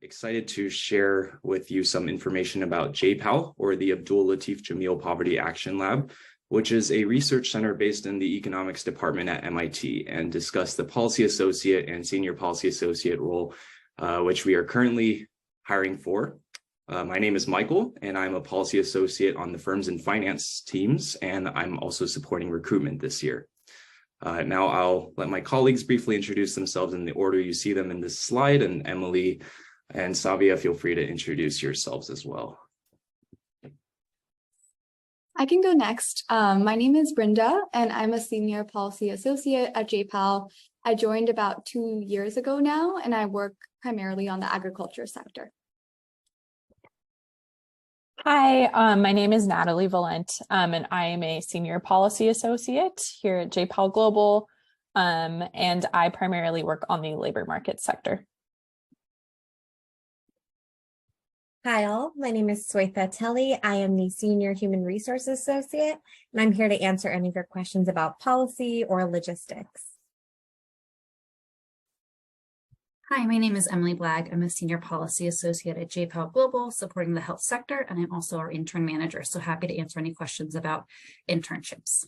excited to share with you some information about JPAL, or the Abdul Latif Jameel Poverty Action Lab, which is a research center based in the economics department at MIT, and discuss the policy associate and senior policy associate role, which we are currently hiring for. My name is Michael, and I'm a policy associate on the firms and finance teams, and I'm also supporting recruitment this year. Now I'll let my colleagues briefly introduce themselves in the order you see them in this slide, and Emily and Savia, feel free to introduce yourselves as well. I can go next. My name is Brenda, and I'm a senior policy associate at JPAL. I joined about 2 years ago now, and I work primarily on the agriculture sector. Hi, my name is Natalie Valent, and I am a senior policy associate here at JPAL Global, and I primarily work on the labor market sector. Hi all, my name is Swetha Telly. I am the Senior Human Resources Associate, and I'm here to answer any of your questions about policy or logistics. Hi, my name is Emily Blagg. I'm a Senior Policy Associate at JPAL Global, supporting the health sector, and I'm also our intern manager, so happy to answer any questions about internships.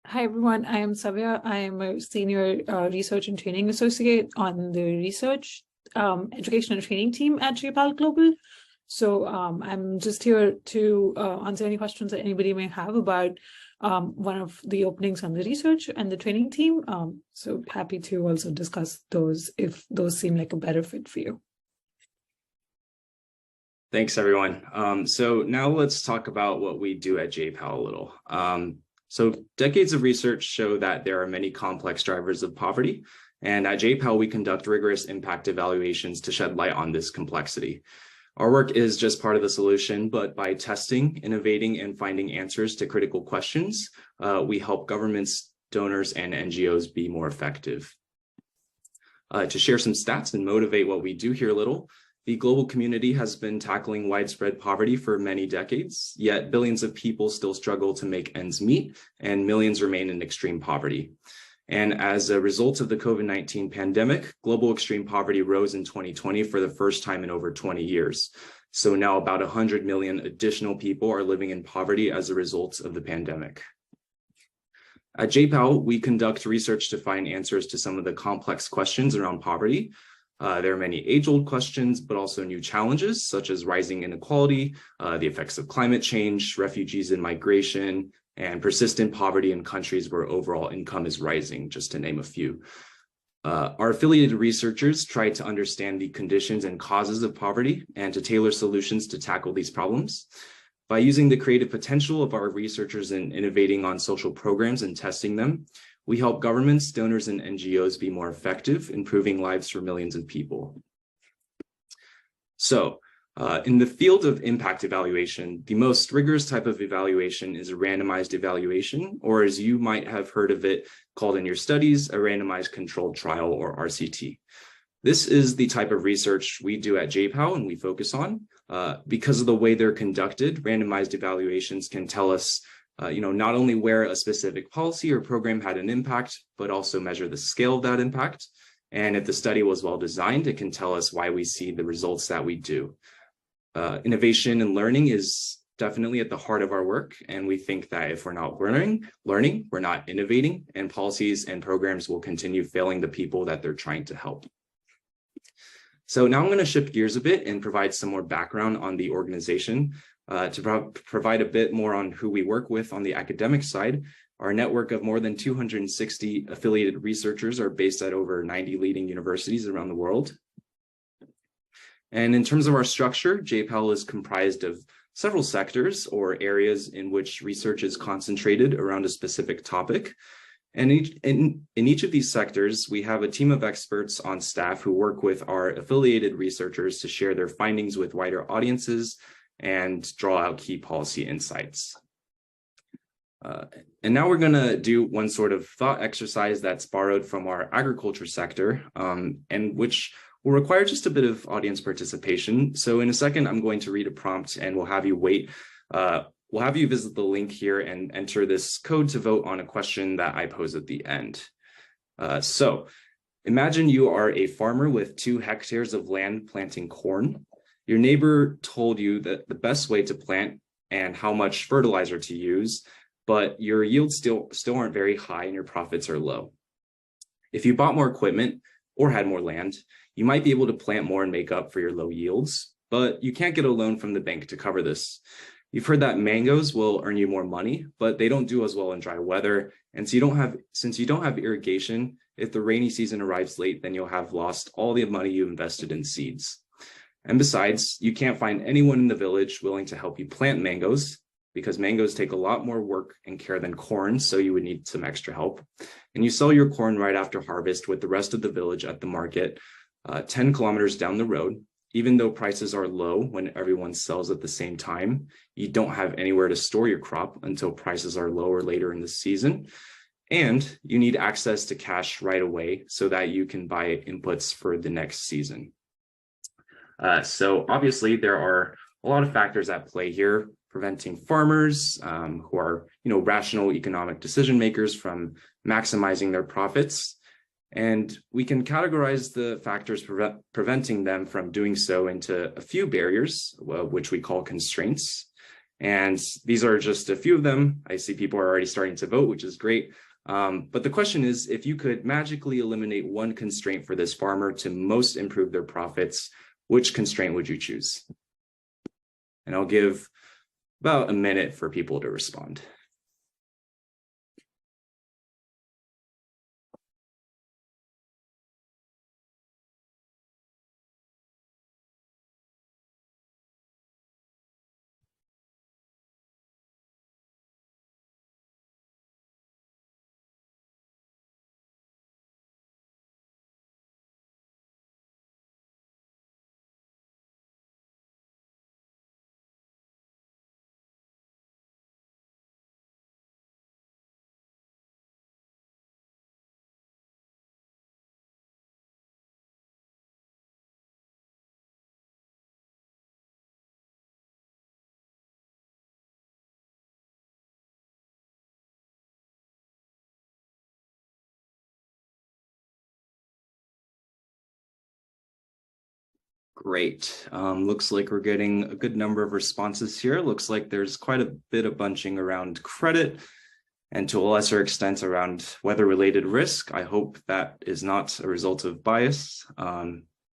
Hi everyone, I am Savia. I am a Senior Research and Training Associate on the Research Education and Training team at JPAL Global. So I'm just here to answer any questions that anybody may have about one of the openings on the research and the training team. So happy to also discuss those if those seem like a better fit for you. Thanks, everyone. So now let's talk about what we do at JPAL a little. So decades of research show that there are many complex drivers of poverty. And at JPAL, we conduct rigorous impact evaluations to shed light on this complexity. Our work is just part of the solution, but by testing, innovating, and finding answers to critical questions, we help governments, donors, and NGOs be more effective. To share some stats and motivate what we do here a little, the global community has been tackling widespread poverty for many decades, yet billions of people still struggle to make ends meet, and millions remain in extreme poverty. And as a result of the COVID-19 pandemic, global extreme poverty rose in 2020 for the first time in over 20 years. So now about 100 million additional people are living in poverty as a result of the pandemic. At JPAL, we conduct research to find answers to some of the complex questions around poverty. There are many age-old questions, but also new challenges, such as rising inequality, the effects of climate change, refugees and migration, and persistent poverty in countries where overall income is rising, just to name a few. Our affiliated researchers try to understand the conditions and causes of poverty and to tailor solutions to tackle these problems. By using the creative potential of our researchers in innovating on social programs and testing them, we help governments, donors, and NGOs be more effective, improving lives for millions of people. So, in the field of impact evaluation, the most rigorous type of evaluation is a randomized evaluation, or as you might have heard of it called in your studies, a randomized controlled trial, or RCT. This is the type of research we do at JPAL and we focus on. Because of the way they're conducted, randomized evaluations can tell us not only where a specific policy or program had an impact, but also measure the scale of that impact. And if the study was well designed, it can tell us why we see the results that we do. Innovation and learning is definitely at the heart of our work. And we think that if we're not learning, we're not innovating, and policies and programs will continue failing the people that they're trying to help. So now I'm going to shift gears a bit and provide some more background on the organization. To provide a bit more on who we work with on the academic side, our network of more than 260 affiliated researchers are based at over 90 leading universities around the world. And in terms of our structure, JPAL is comprised of several sectors or areas in which research is concentrated around a specific topic. And in each of these sectors, we have a team of experts on staff who work with our affiliated researchers to share their findings with wider audiences and draw out key policy insights. And now we're going to do one sort of thought exercise that's borrowed from our agriculture sector, and which will require just a bit of audience participation. So in a second, I'm going to read a prompt and we'll have you wait. We'll have you visit the link here and enter this code to vote on a question that I pose at the end. So Imagine you are a farmer with 2 hectares of land planting corn. Your neighbor told you that the best way to plant and how much fertilizer to use, but your yields still aren't very high and your profits are low. If you bought more equipment or had more land, you might be able to plant more and make up for your low yields, but you can't get a loan from the bank to cover this. You've heard that mangoes will earn you more money, but they don't do as well in dry weather. And so since you don't have irrigation, if the rainy season arrives late, then you'll have lost all the money you invested in seeds. And besides, you can't find anyone in the village willing to help you plant mangoes because mangoes take a lot more work and care than corn, so you would need some extra help. And you sell your corn right after harvest with the rest of the village at the market 10 kilometers down the road. Even though prices are low when everyone sells at the same time, you don't have anywhere to store your crop until prices are lower later in the season. And you need access to cash right away so that you can buy inputs for the next season. So obviously there are a lot of factors at play here, preventing farmers who are, rational economic decision makers from maximizing their profits. And we can categorize the factors preventing them from doing so into a few barriers, which we call constraints. And these are just a few of them. I see people are already starting to vote, which is great. But the question is, if you could magically eliminate one constraint for this farmer to most improve their profits, which constraint would you choose? And I'll give about a minute for people to respond. Great. Looks like we're getting a good number of responses here. Looks like there's quite a bit of bunching around credit and to a lesser extent around weather-related risk. I hope that is not a result of bias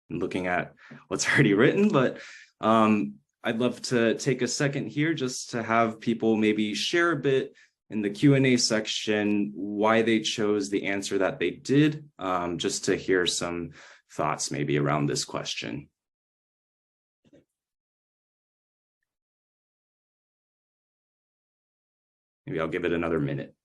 looking at what's already written, but I'd love to take a second here just to have people maybe share a bit in the Q&A section why they chose the answer that they did, just to hear some thoughts maybe around this question. Maybe I'll give it another minute.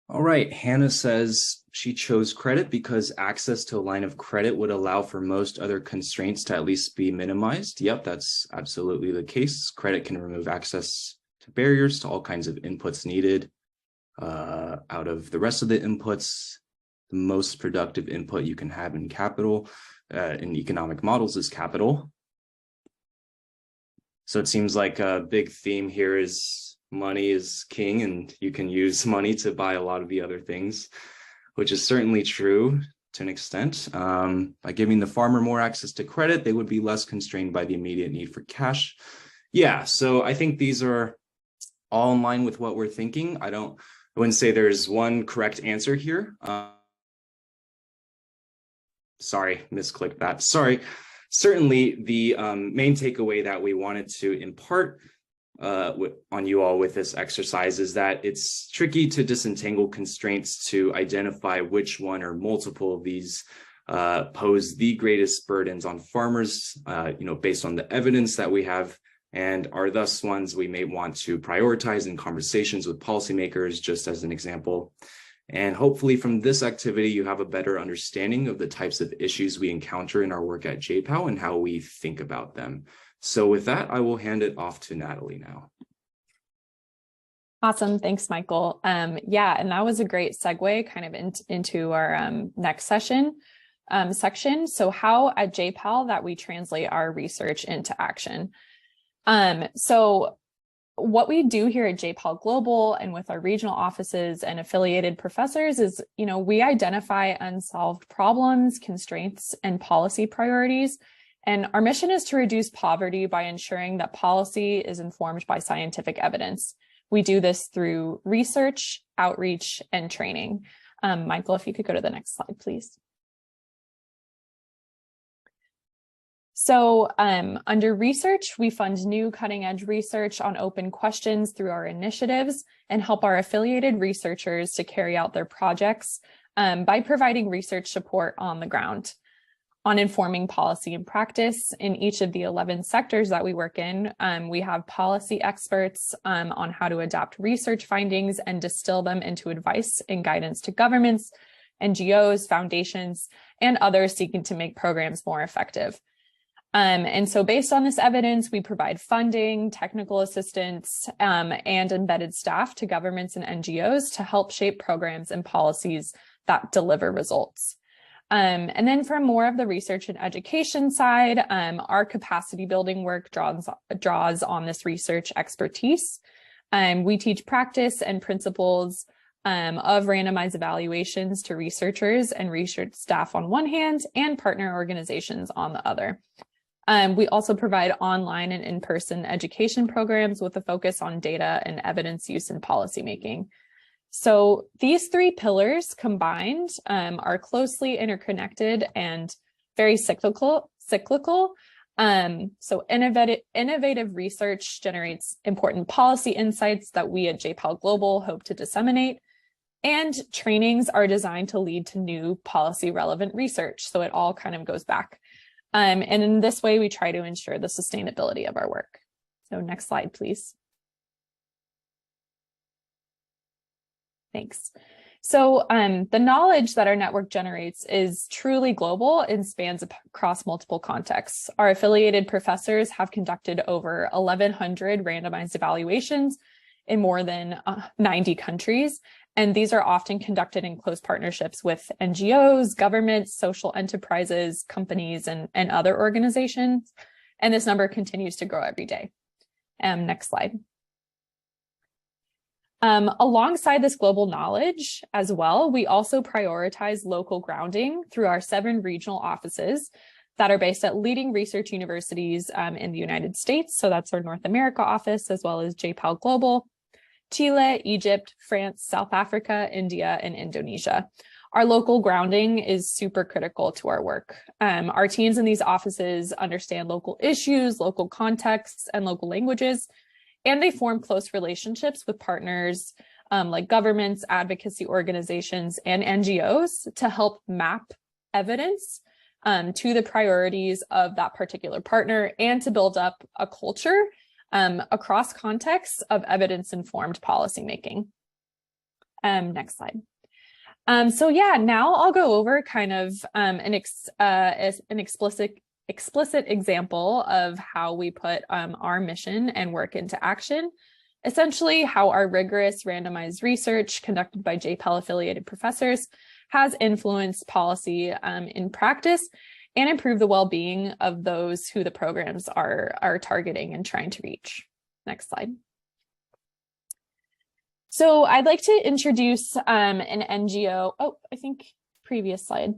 All right, Hannah says she chose credit because access to a line of credit would allow for most other constraints to at least be minimized. Yep, that's absolutely the case. Credit can remove access to barriers to all kinds of inputs needed. Out of the rest of the inputs, the most productive input you can have in capital, in economic models is capital. So it seems like a big theme here is money is king and you can use money to buy a lot of the other things, which is certainly true to an extent. By giving the farmer more access to credit, they would be less constrained by the immediate need for cash. Yeah, so I think these are all in line with what we're thinking. I wouldn't say there's one correct answer here. Sorry, misclicked that. Sorry. Certainly the main takeaway that we wanted to impart on you all with this exercise is that it's tricky to disentangle constraints to identify which one or multiple of these pose the greatest burdens on farmers, based on the evidence that we have, and are thus ones we may want to prioritize in conversations with policymakers, just as an example. And hopefully from this activity, you have a better understanding of the types of issues we encounter in our work at JPAL and how we think about them. So with that, I will hand it off to Natalie now. Awesome. Thanks, Michael. Yeah, and that was a great segue kind of into our next section. So how at JPAL that we translate our research into action. So what we do here at JPAL Global and with our regional offices and affiliated professors is, we identify unsolved problems, constraints, and policy priorities. And our mission is to reduce poverty by ensuring that policy is informed by scientific evidence. We do this through research, outreach, and training. Michael, if you could go to the next slide, please. So under research, we fund new cutting-edge research on open questions through our initiatives and help our affiliated researchers to carry out their projects by providing research support on the ground. On informing policy and practice in each of the 11 sectors that we work in, we have policy experts on how to adapt research findings and distill them into advice and guidance to governments, NGOs, foundations, and others seeking to make programs more effective. And so based on this evidence, we provide funding, technical assistance, and embedded staff to governments and NGOs to help shape programs and policies that deliver results. And then for more of the research and education side, our capacity building work draws on this research expertise. We teach practice and principles of randomized evaluations to researchers and research staff on one hand and partner organizations on the other. We also provide online and in-person education programs with a focus on data and evidence use in policymaking. So these three pillars combined are closely interconnected and very cyclical. So innovative research generates important policy insights that we at JPAL Global hope to disseminate. And trainings are designed to lead to new policy relevant research. So it all kind of goes back. And in this way, we try to ensure the sustainability of our work. So next slide, please. Thanks. So the knowledge that our network generates is truly global and spans across multiple contexts. Our affiliated professors have conducted over 1,100 randomized evaluations in more than 90 countries. And these are often conducted in close partnerships with NGOs, governments, social enterprises, companies, and other organizations. And this number continues to grow every day. Next slide. Alongside this global knowledge as well, we also prioritize local grounding through our 7 regional offices that are based at leading research universities in the United States. So that's our North America office, as well as JPAL Global, Chile, Egypt, France, South Africa, India, and Indonesia. Our local grounding is super critical to our work. Our teams in these offices understand local issues, local contexts, and local languages, and they form close relationships with partners like governments, advocacy organizations, and NGOs to help map evidence to the priorities of that particular partner and to build up a culture across contexts of evidence-informed policymaking. Next slide. So yeah, now I'll go over kind of an explicit example of how we put our mission and work into action. Essentially, how our rigorous randomized research conducted by JPAL affiliated professors has influenced policy in practice and improve the well-being of those who the programs are targeting and trying to reach. Next slide. So I'd like to introduce an NGO. Oh, I think previous slide,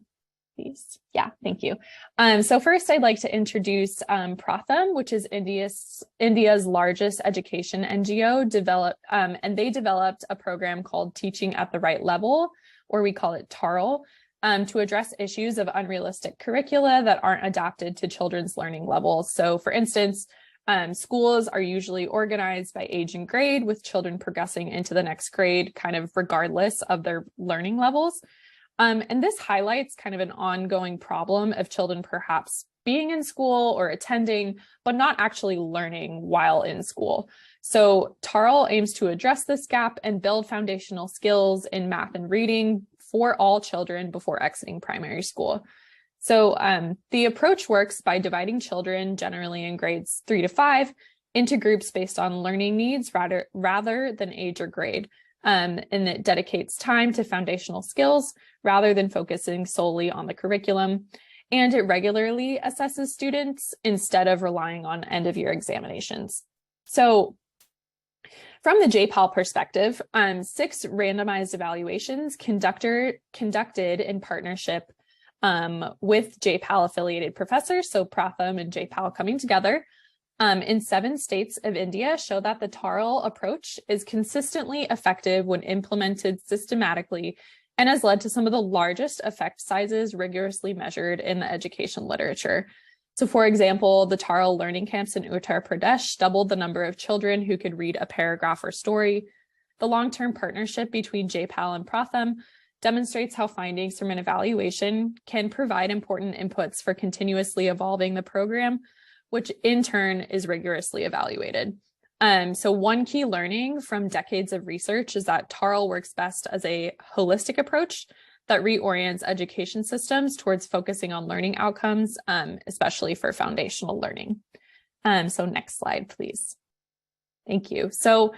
please. Yeah, thank you. So first I'd like to introduce Pratham, which is India's largest education NGO, and they developed a program called Teaching at the Right Level, or we call it TARL, to address issues of unrealistic curricula that aren't adapted to children's learning levels. So for instance, schools are usually organized by age and grade, with children progressing into the next grade kind of regardless of their learning levels. And this highlights kind of an ongoing problem of children perhaps being in school or attending, but not actually learning while in school. So TARL aims to address this gap and build foundational skills in math and reading for all children before exiting primary school. So the approach works by dividing children, generally in grades 3 to 5, into groups based on learning needs rather than age or grade. And it dedicates time to foundational skills rather than focusing solely on the curriculum. And it regularly assesses students instead of relying on end-of-year examinations. So from the JPAL perspective, 6 randomized evaluations conducted in partnership with JPAL affiliated professors, so Pratham and JPAL coming together, in 7 states of India show that the TARL approach is consistently effective when implemented systematically and has led to some of the largest effect sizes rigorously measured in the education literature. So for example, the TARL learning camps in Uttar Pradesh doubled the number of children who could read a paragraph or story. The long-term partnership between JPAL and Pratham demonstrates how findings from an evaluation can provide important inputs for continuously evolving the program, which in turn is rigorously evaluated. So one key learning from decades of research is that TARL works best as a holistic approach that reorients education systems towards focusing on learning outcomes, especially for foundational learning. So next slide, please. Thank you. So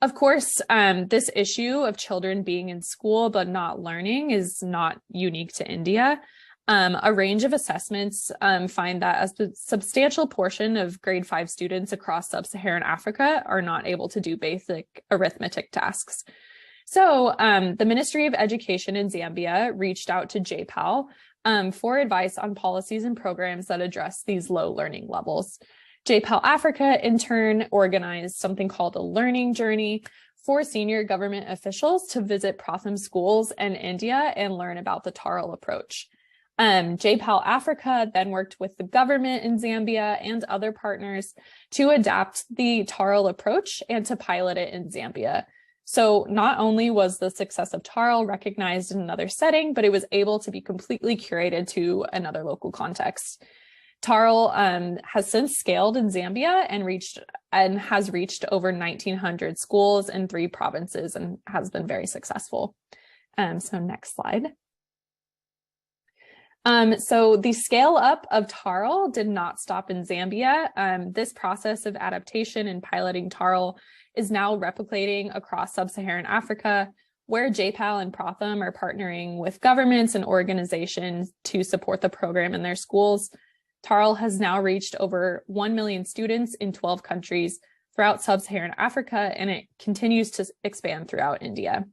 of course, this issue of children being in school but not learning is not unique to India. A range of assessments find that a substantial portion of grade 5 students across sub-Saharan Africa are not able to do basic arithmetic tasks. So the Ministry of Education in Zambia reached out to JPAL for advice on policies and programs that address these low learning levels. JPAL Africa, in turn, organized something called a learning journey for senior government officials to visit Pratham schools in India and learn about the TARL approach. JPAL Africa then worked with the government in Zambia and other partners to adapt the TARL approach and to pilot it in Zambia. So not only was the success of TARL recognized in another setting, but it was able to be completely curated to another local context. TARL has since scaled in Zambia and has reached over 1,900 schools in 3 provinces and has been very successful. So next slide. So the scale up of TARL did not stop in Zambia. This process of adaptation and piloting TARL is now replicating across sub-Saharan Africa, where JPAL and Pratham are partnering with governments and organizations to support the program in their schools. TARL has now reached over 1 million students in 12 countries throughout sub-Saharan Africa, and it continues to expand throughout India.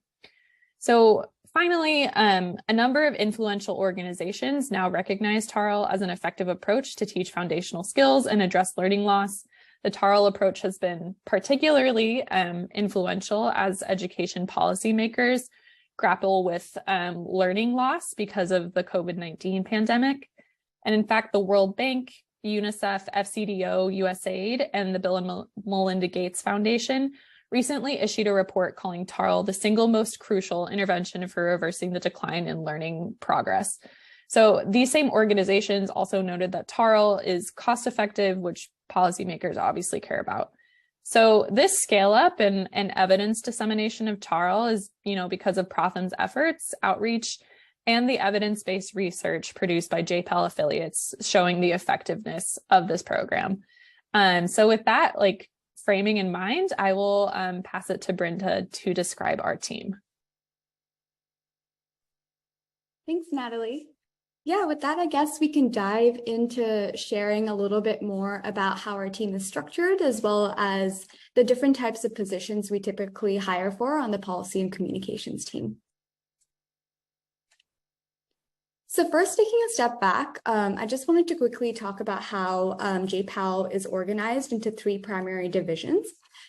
So finally, a number of influential organizations now recognize TARL as an effective approach to teach foundational skills and address learning loss. The TARL approach has been particularly influential as education policymakers grapple with learning loss because of the COVID-19 pandemic. And in fact, the World Bank, UNICEF, FCDO, USAID, and the Bill and Melinda Gates Foundation recently issued a report calling TARL the single most crucial intervention for reversing the decline in learning progress. So these same organizations also noted that TARL is cost effective, which policymakers obviously care about. So this scale up and evidence dissemination of TARL is, because of Pratham's efforts, outreach, and the evidence-based research produced by JPAL affiliates showing the effectiveness of this program. So with that, framing in mind, I will pass it to Brenda to describe our team. Thanks, Natalie. Yeah, with that, I guess we can dive into sharing a little bit more about how our team is structured, as well as the different types of positions we typically hire for on the policy and communications team. So first, taking a step back, I just wanted to quickly talk about how JPAL is organized into 3 primary divisions.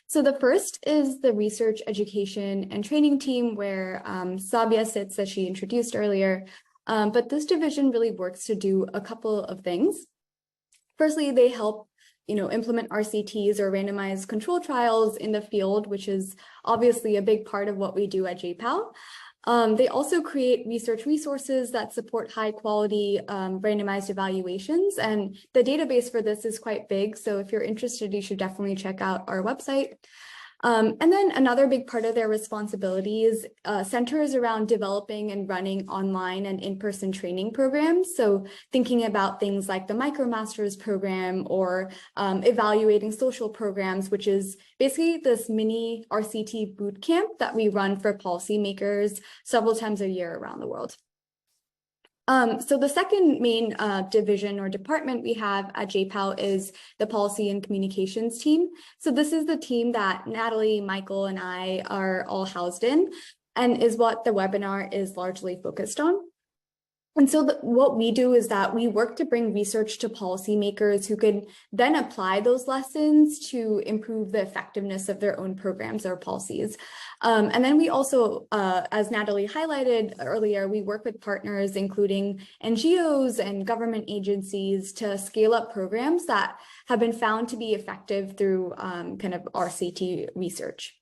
So the first is the research, education, and training team, where Sabia sits, as she introduced earlier. But this division really works to do a couple of things. Firstly, they help implement RCTs or randomized control trials in the field, which is obviously a big part of what we do at JPAL. They also create research resources that support high quality randomized evaluations. And the database for this is quite big. So if you're interested, you should definitely check out our website. And then another big part of their responsibilities centers around developing and running online and in-person training programs. So thinking about things like the MicroMasters program or evaluating social programs, which is basically this mini RCT bootcamp that we run for policymakers several times a year around the world. So the second main division or department we have at JPAL is the policy and communications team. So this is the team that Natalie, Michael, and I are all housed in, and is what the webinar is largely focused on. And so what we do is that we work to bring research to policymakers who can then apply those lessons to improve the effectiveness of their own programs or policies. And then we also, as Natalie highlighted earlier, we work with partners, including NGOs and government agencies, to scale up programs that have been found to be effective through kind of RCT research.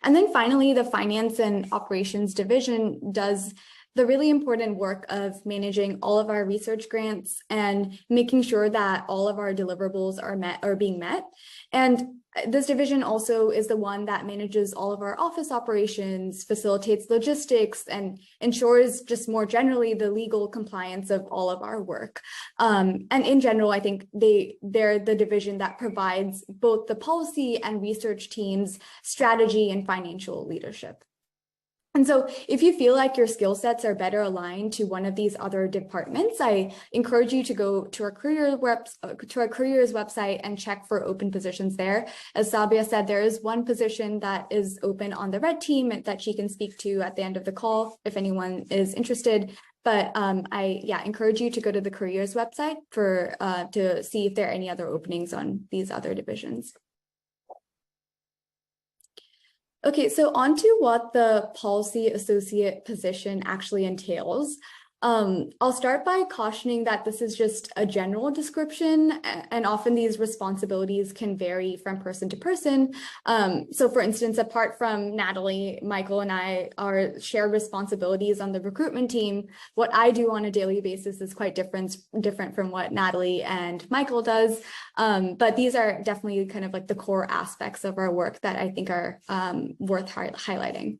And then finally, the finance and operations division does the really important work of managing all of our research grants and making sure that all of our deliverables are being met. And this division also is the one that manages all of our office operations, facilitates logistics, and ensures just more generally the legal compliance of all of our work. And in general, I think they're the division that provides both the policy and research teams strategy and financial leadership. And so if you feel like your skill sets are better aligned to one of these other departments, I encourage you to go to our careers website and check for open positions there. As Sabia said, there is one position that is open on the red team that she can speak to at the end of the call if anyone is interested. But I encourage you to go to the careers website to see if there are any other openings on these other divisions. Okay, so on to what the policy associate position actually entails. I'll start by cautioning that this is just a general description, and often these responsibilities can vary from person to person. So for instance, apart from Natalie, Michael, and I, our shared responsibilities on the recruitment team, what I do on a daily basis is quite different from what Natalie and Michael does. But these are definitely kind of like the core aspects of our work that I think are worth highlighting.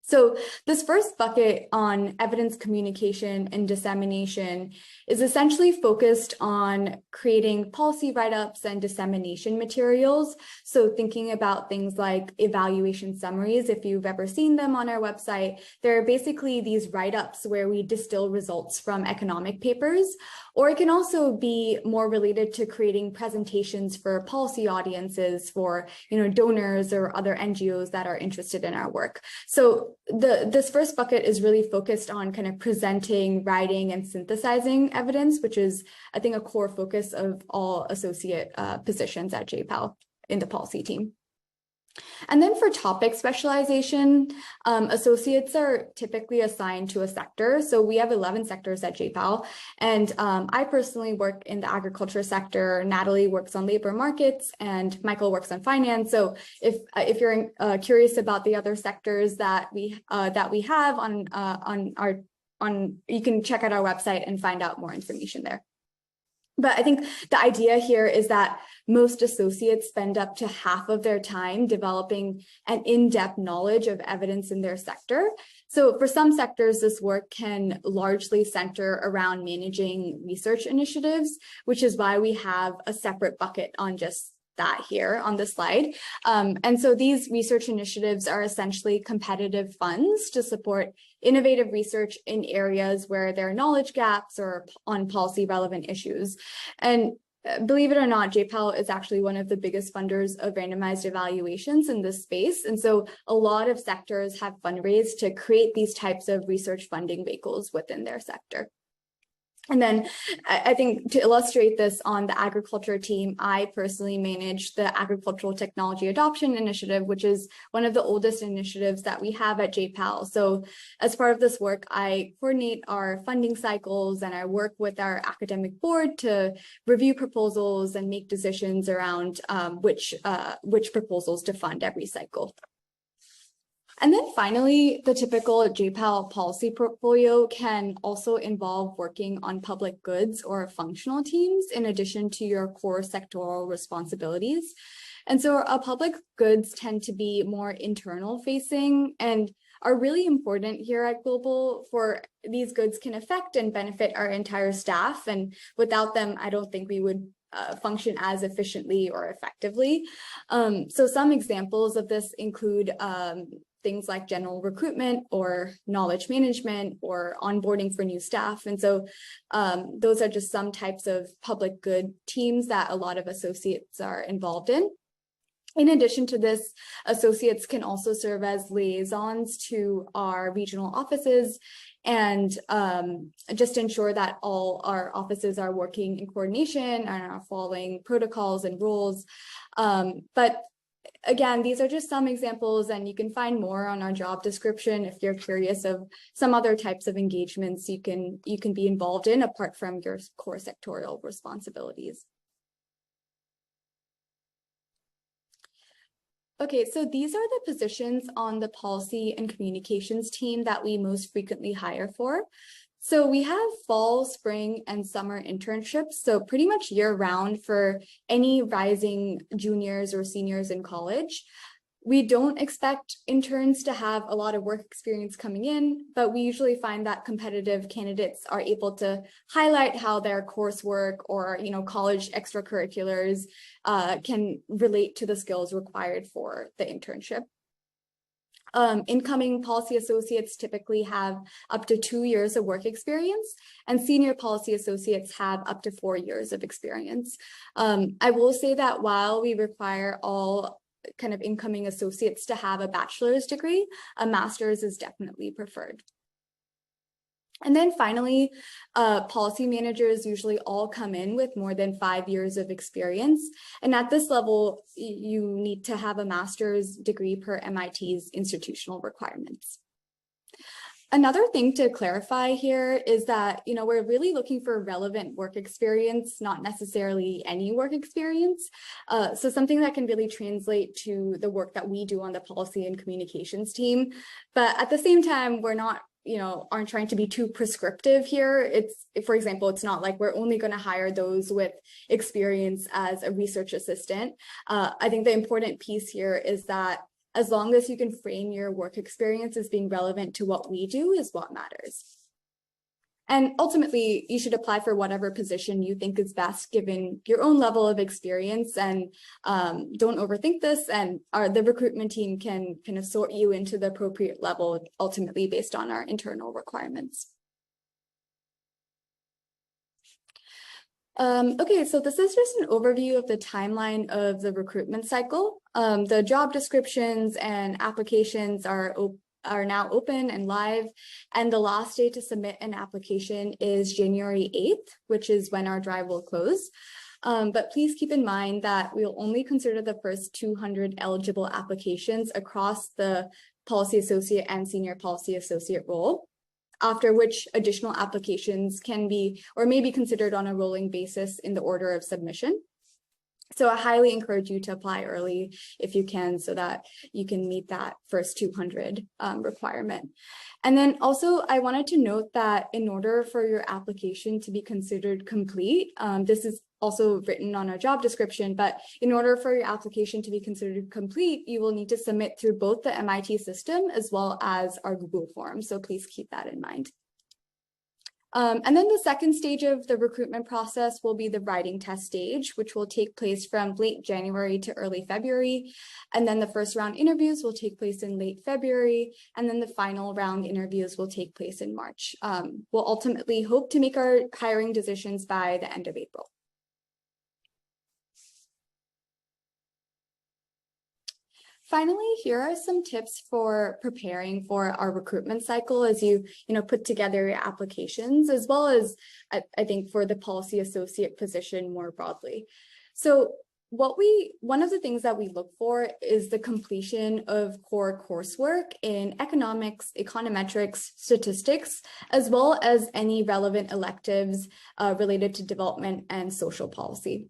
So this first bucket on evidence communication and dissemination is essentially focused on creating policy write-ups and dissemination materials. So thinking about things like evaluation summaries, if you've ever seen them on our website, they're basically these write-ups where we distill results from economic papers. Or it can also be more related to creating presentations for policy audiences, for donors or other NGOs that are interested in our work. So this first bucket is really focused on kind of presenting, writing, and synthesizing evidence, which is, I think, a core focus of all associate positions at JPAL in the policy team. And then for topic specialization, associates are typically assigned to a sector. So we have 11 sectors at JPAL, and I personally work in the agriculture sector. Natalie works on labor markets, and Michael works on finance. So if you're curious about the other sectors that we have you can check out our website and find out more information there. But I think the idea here is that most associates spend up to half of their time developing an in-depth knowledge of evidence in their sector. So for some sectors, this work can largely center around managing research initiatives, which is why we have a separate bucket on just that here on the slide. And so these research initiatives are essentially competitive funds to support innovative research in areas where there are knowledge gaps or on policy relevant issues. And believe it or not, JPAL is actually one of the biggest funders of randomized evaluations in this space. And so a lot of sectors have fundraised to create these types of research funding vehicles within their sector. And then I think to illustrate this on the agriculture team, I personally manage the Agricultural Technology Adoption Initiative, which is one of the oldest initiatives that we have at JPAL. So as part of this work, I coordinate our funding cycles and I work with our academic board to review proposals and make decisions around which proposals to fund every cycle. And then finally, the typical JPAL policy portfolio can also involve working on public goods or functional teams in addition to your core sectoral responsibilities. And so our public goods tend to be more internal facing and are really important here at Global, for these goods can affect and benefit our entire staff. And without them, I don't think we would function as efficiently or effectively. So some examples of this include things like general recruitment or knowledge management or onboarding for new staff. And so those are just some types of public good teams that a lot of associates are involved in. In addition to this, associates can also serve as liaisons to our regional offices and just ensure that all our offices are working in coordination and are following protocols and rules. But again, these are just some examples, and you can find more on our job description if you're curious of some other types of engagements you can be involved in apart from your core sectorial responsibilities. Okay, so these are the positions on the policy and communications team that we most frequently hire for. So we have fall, spring, and summer internships, so pretty much year-round for any rising juniors or seniors in college. We don't expect interns to have a lot of work experience coming in, but we usually find that competitive candidates are able to highlight how their coursework or college extracurriculars can relate to the skills required for the internship. Incoming policy associates typically have up to 2 years of work experience, and senior policy associates have up to 4 years of experience. I will say that while we require all kind of incoming associates to have a bachelor's degree, a master's is definitely preferred. And then finally, policy managers usually all come in with more than 5 years of experience. And at this level, you need to have a master's degree per MIT's institutional requirements. Another thing to clarify here is that, we're really looking for relevant work experience, not necessarily any work experience. So something that can really translate to the work that we do on the policy and communications team. But at the same time, we're not, aren't trying to be too prescriptive here. For example, it's not like we're only going to hire those with experience as a research assistant. I think the important piece here is that as long as you can frame your work experience as being relevant to what we do is what matters. And ultimately, you should apply for whatever position you think is best given your own level of experience, and don't overthink this, and the recruitment team can kind of sort you into the appropriate level ultimately based on our internal requirements. Okay, so this is just an overview of the timeline of the recruitment cycle. The job descriptions and applications are now open and live, and the last day to submit an application is January 8th, which is when our drive will close. But please keep in mind that we'll only consider the first 200 eligible applications across the policy associate and senior policy associate role, after which additional applications can be or may be considered on a rolling basis in the order of submission. So I highly encourage you to apply early if you can, so that you can meet that first 200 requirement. And then also I wanted to note that in order for your application to be considered complete, this is also written on our job description, but in order for your application to be considered complete, you will need to submit through both the MIT system as well as our Google form. So please keep that in mind. And then the second stage of the recruitment process will be the writing test stage, which will take place from late January to early February. And then the first round interviews will take place in late February. And then the final round interviews will take place in March. We'll ultimately hope to make our hiring decisions by the end of April. Finally, here are some tips for preparing for our recruitment cycle as you put together your applications, as well as I think for the policy associate position more broadly. So one of the things that we look for is the completion of core coursework in economics, econometrics, statistics, as well as any relevant electives related to development and social policy.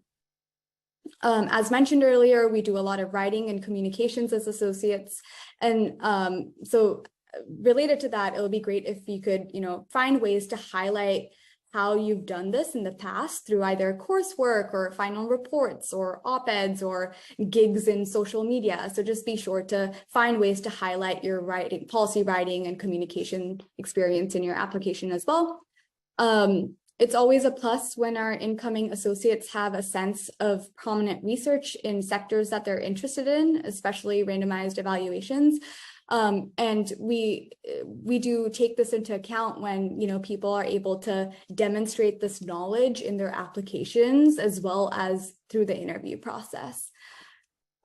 As mentioned earlier, we do a lot of writing and communications as associates. And so related to that, it would be great if you could, find ways to highlight how you've done this in the past through either coursework or final reports or op-eds or gigs in social media. So just be sure to find ways to highlight your policy writing and communication experience in your application as well. It's always a plus when our incoming associates have a sense of prominent research in sectors that they're interested in, especially randomized evaluations. And we do take this into account when, people are able to demonstrate this knowledge in their applications as well as through the interview process.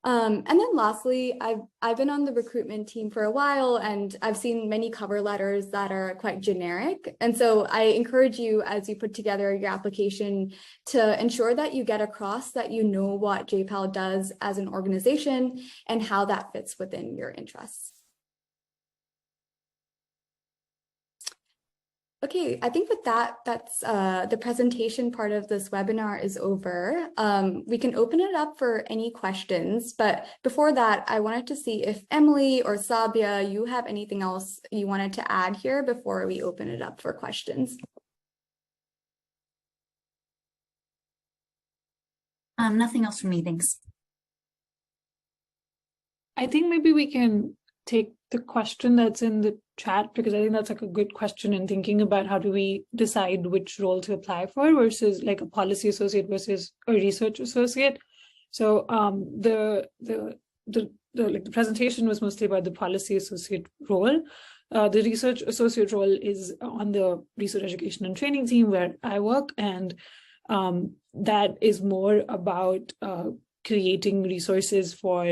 And then lastly, I've been on the recruitment team for a while, and I've seen many cover letters that are quite generic. And so I encourage you, as you put together your application, to ensure that you get across that you know what JPAL does as an organization and how that fits within your interests. Okay, I think with that, that's the presentation part of this webinar is over. We can open it up for any questions, but before that, I wanted to see if Emily or Sabia, you have anything else you wanted to add here before we open it up for questions. Nothing else from me, thanks. I think maybe we can take the question that's in the chat, because I think that's like a good question in thinking about how do we decide which role to apply for versus like a policy associate versus a research associate. So the presentation was mostly about the policy associate role. The research associate role is on the research education and training team where I work, and that is more about creating resources for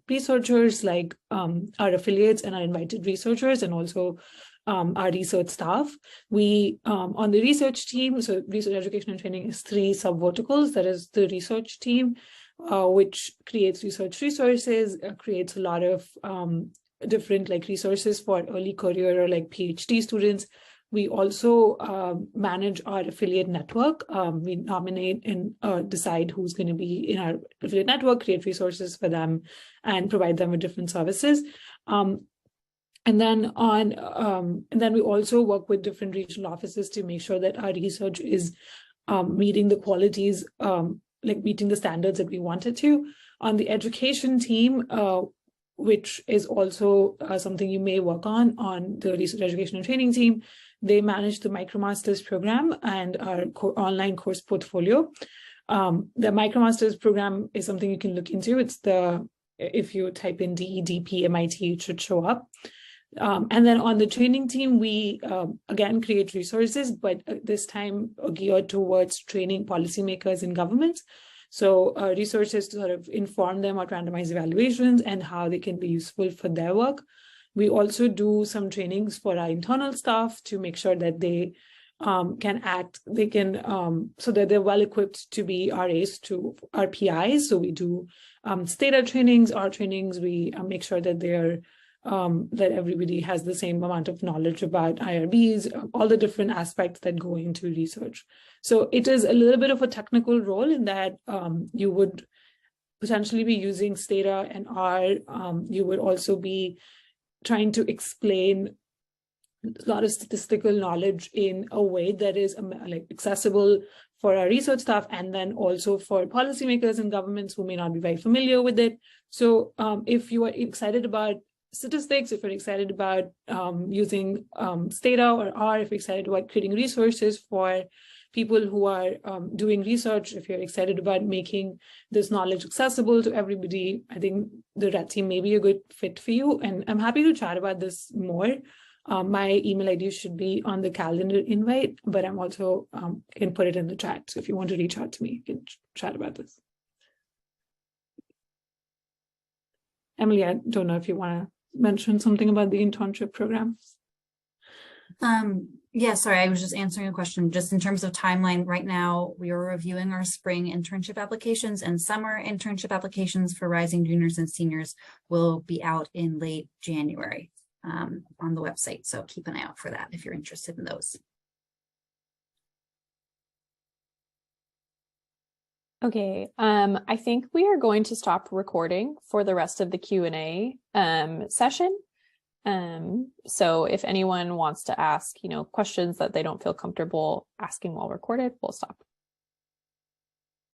researchers like our affiliates and our invited researchers, and also our research staff. We, on the research team, so research education and training is 3 sub-verticals. That is the research team, which creates research resources, creates a lot of different like resources for early career or like PhD students. We also manage our affiliate network. We nominate and decide who's going to be in our affiliate network, create resources for them, and provide them with different services. And then we also work with different regional offices to make sure that our research is meeting the qualities, like meeting the standards that we want it to. On the education team, which is also something you may work on the research education and training team, they manage the MicroMasters program and our online course portfolio. The MicroMasters program is something you can look into. It's if you type in DEDP MIT, it should show up. And then on the training team, we again create resources, but this time geared towards training policymakers and governments. So resources to sort of inform them about randomized evaluations and how they can be useful for their work. We also do some trainings for our internal staff to make sure that they can so that they're well equipped to be RAs to our PIs. So we do STATA trainings, our trainings. We make sure that they're that everybody has the same amount of knowledge about IRBs, all the different aspects that go into research. So it is a little bit of a technical role in that you would potentially be using STATA and R. You would also be trying to explain a lot of statistical knowledge in a way that is like accessible for our research staff, and then also for policymakers and governments who may not be very familiar with it. So if you are excited about statistics, if you're excited about using STATA or R, if you're excited about creating resources for people who are doing research, if you're excited about making this knowledge accessible to everybody, I think the RED team may be a good fit for you. And I'm happy to chat about this more. My email ID should be on the calendar invite, but I'm also can put it in the chat. So if you want to reach out to me, you can chat about this. Emily, I don't know if you want to mention something about the internship program. Yeah, sorry, I was just answering a question. Just in terms of timeline, right now we are reviewing our spring internship applications, and summer internship applications for rising juniors and seniors will be out in late January on the website. So keep an eye out for that if you're interested in those. Okay, I think we are going to stop recording for the rest of the Q&A session. So if anyone wants to ask, questions that they don't feel comfortable asking while recorded, we'll stop.